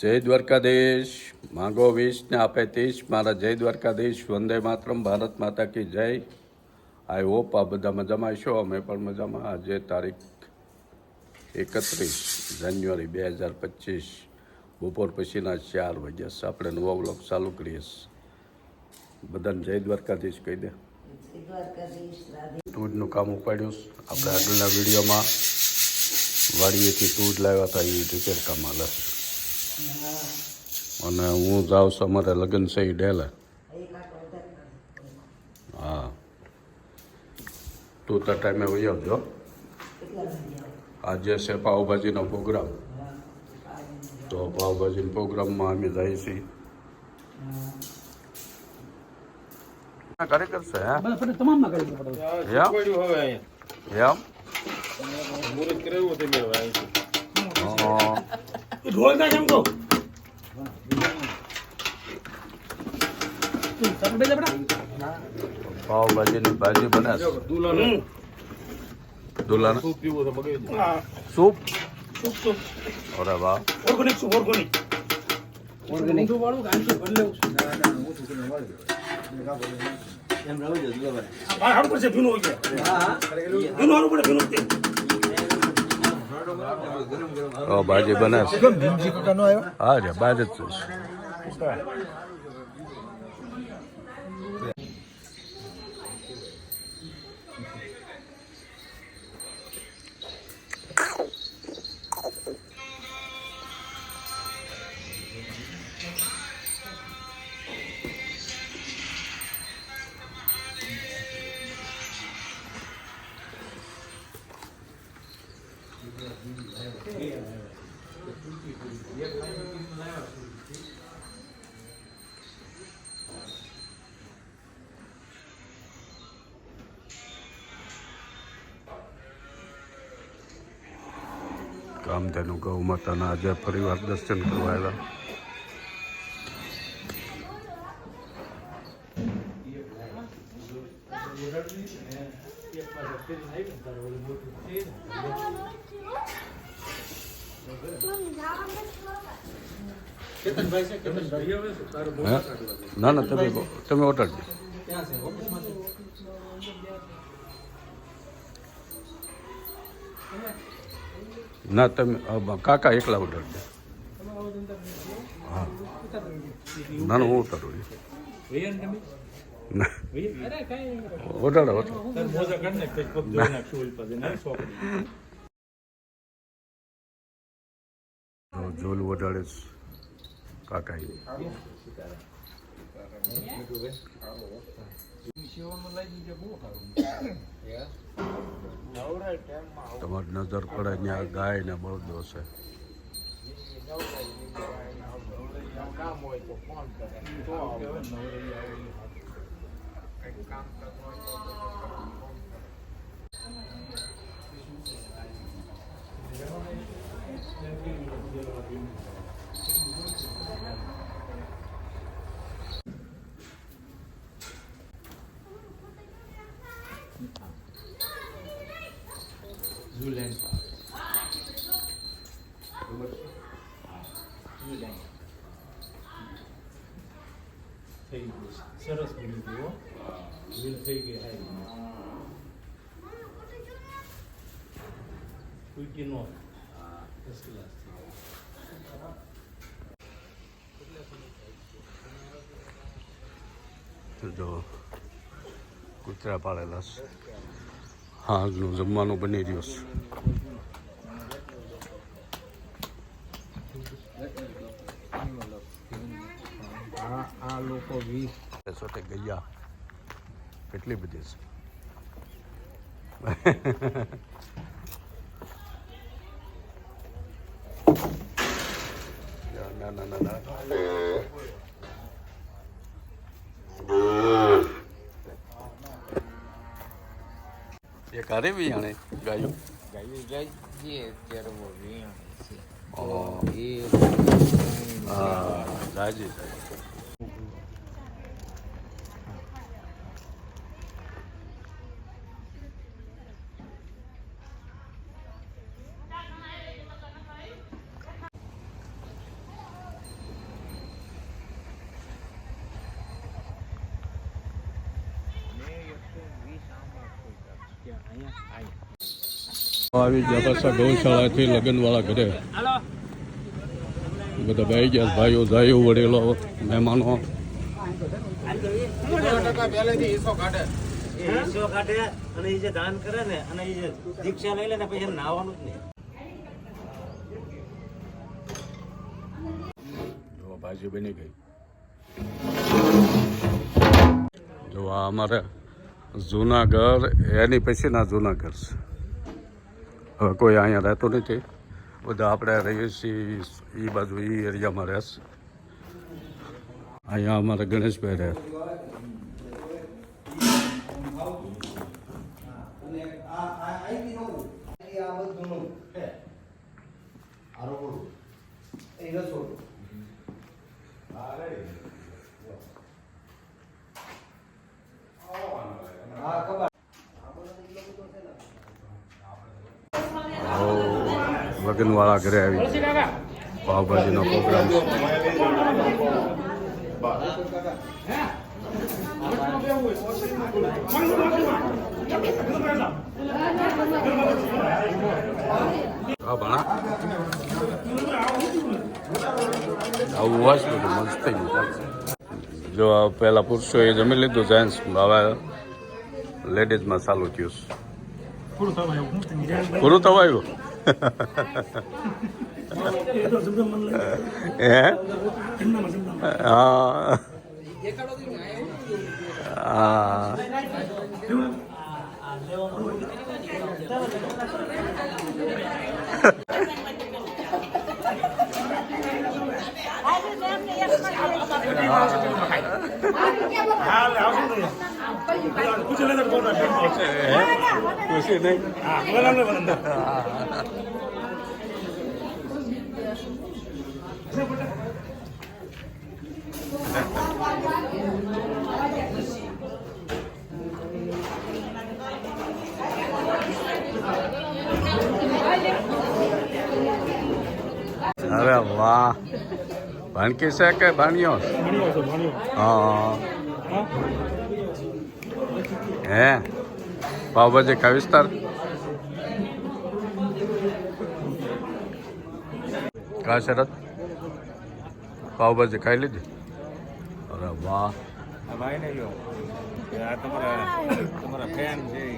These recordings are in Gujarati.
જય દ્વારકાધીશ. માંગો 20 ને આપે 30. મારા જય દ્વારકાધીશ. વંદે માતરમ. ભારત માતા કી જય. આઈ હોપ આ બધા મજામાં છો. અમે પણ મજામાં. આજે તારીખ 31 જાન્યુઆરી 2025 બપોર પછીના 4 વાગ્યા. આપણે નવો વ્લોગ ચાલુ કરીએ. બધાને જય દ્વારકાધીશ કહી દે. ટૂડનું કામ ઉપાડ્યું. આપણે આગળના વિડીયોમાં વાડીએથી ટૂડ લાવ્યા હતા, એ રિપેર કામ હાલે. અને હું જાઉં છું અમારે લગ્ન છે એ ડેલે. હા, તું તો ટાઈમે વહી આવજો. આજે છે પાવભાજીનો પ્રોગ્રામ, તો પાવભાજીના પ્રોગ્રામમાં અમે જઈએ છીએ. કાર્યકર છે પાવભાજીની ભાજી બને દુલાના સૂપ. અરે વાહ, ઓર્ગેનિક સૂપ. ઓર્ગેનિક ભાજી બને. હા રે, બાજ જ છે. કામધેનુ ગૌ માતાના આજે ફરીવાર દર્શન કરવા આવ્યા. ના ના, તમે ઓર્ડર દો. ના, તમે કાકા એકલા ઓર્ડર દે. હા, ના ના, હું ઉતારું. ના, ઓર્ડર જોલું વડાડે કાકા. તમારી નજર પડે ત્યાં ગાય ને બળદો છે. સરસ બની ગયો. થઈ ગઈ કુઈકી નો ફર્સ્ટ ક્લાસ. જો કૂતરા પાળેલા છે. આગનું જમવાનું બની રહ્યું છે. આ લોકો 20 ગયા કેટલી બધી છે. ના ના ના ના, એક હારે બી આણે ગાયું હા જાજી. આવી ગયા પાછા ગૌશાળાથી લગ્નવાળા ઘરે બધા બેસી ગયા ભાઈઓ ભાઈઓ વડેલો મહેમાનો હિસ્સો કાઢે અને એ જે દાન કરે ને અને એ જે દીક્ષા લઈ લે ને પછી એને નાહવાનું જ નહીં. જો ભાજી બની ગઈ. જો આ અમારે જૂના ઘર એની પછીના જૂના ઘર છે. હવે કોઈ અહીંયા રહેતું નથી, બધા આપણે રહીએ છીએ એ બાજુ એ એરિયામાં રહેશે. અહીંયા અમારે ગણેશભાઈ રહે. લગ્નવાળા ઘરે આવી પાવભાજીનો પ્રોગ્રામ છે. હા ભણા આવું હોય છે બધું મસ્ત થઈ ગયું. જો પહેલાં પુરુષોએ જમી લીધું જેન્ટ્સ, હવે લેડીઝમાં ચાલુ થયું છે. પૂરું થવા આવ્યું હે હા હા ખુશી નહીં. અરે વાહ, ભાણકી છે કે ભાણિયો? હા હે પાવભાજી ખાવીશ તાર? કા શરત પાવભાજી ખાઈ લીધી? અરે વાહ,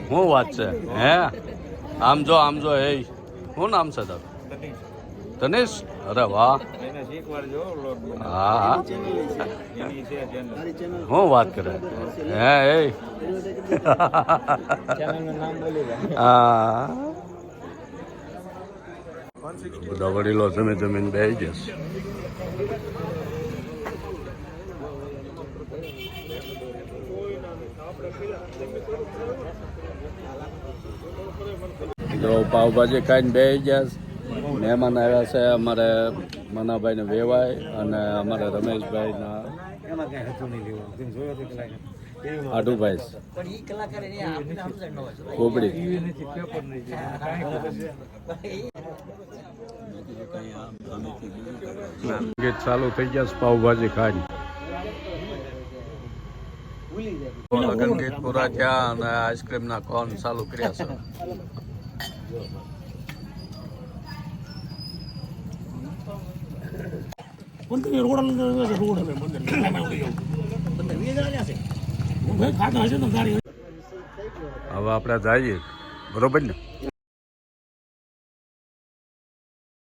શું વાત છે હે? આમ જો હે શું નામ છે તારું? તનેશ? અરે વાહ, હા શું વાત કરે હે એ હા બધા વડીલો જમીન બેસી જશે. જો પાવભાજી ખાઈને બેસી ગયા. મહેમાન આવ્યા છે અમારે મનાભાઈ ને વેવાય અને અમારે રમેશભાઈના આડુભાઈ કોબડી. ગીત ચાલુ થઈ ગયા છે પાવભાજી ખાઈને. લગ્ન ગીત પૂરા થયા અને આઈસ્ક્રીમના કોન ચાલુ કર્યા છે. હવે આપણે જઈએ બરોબર ને?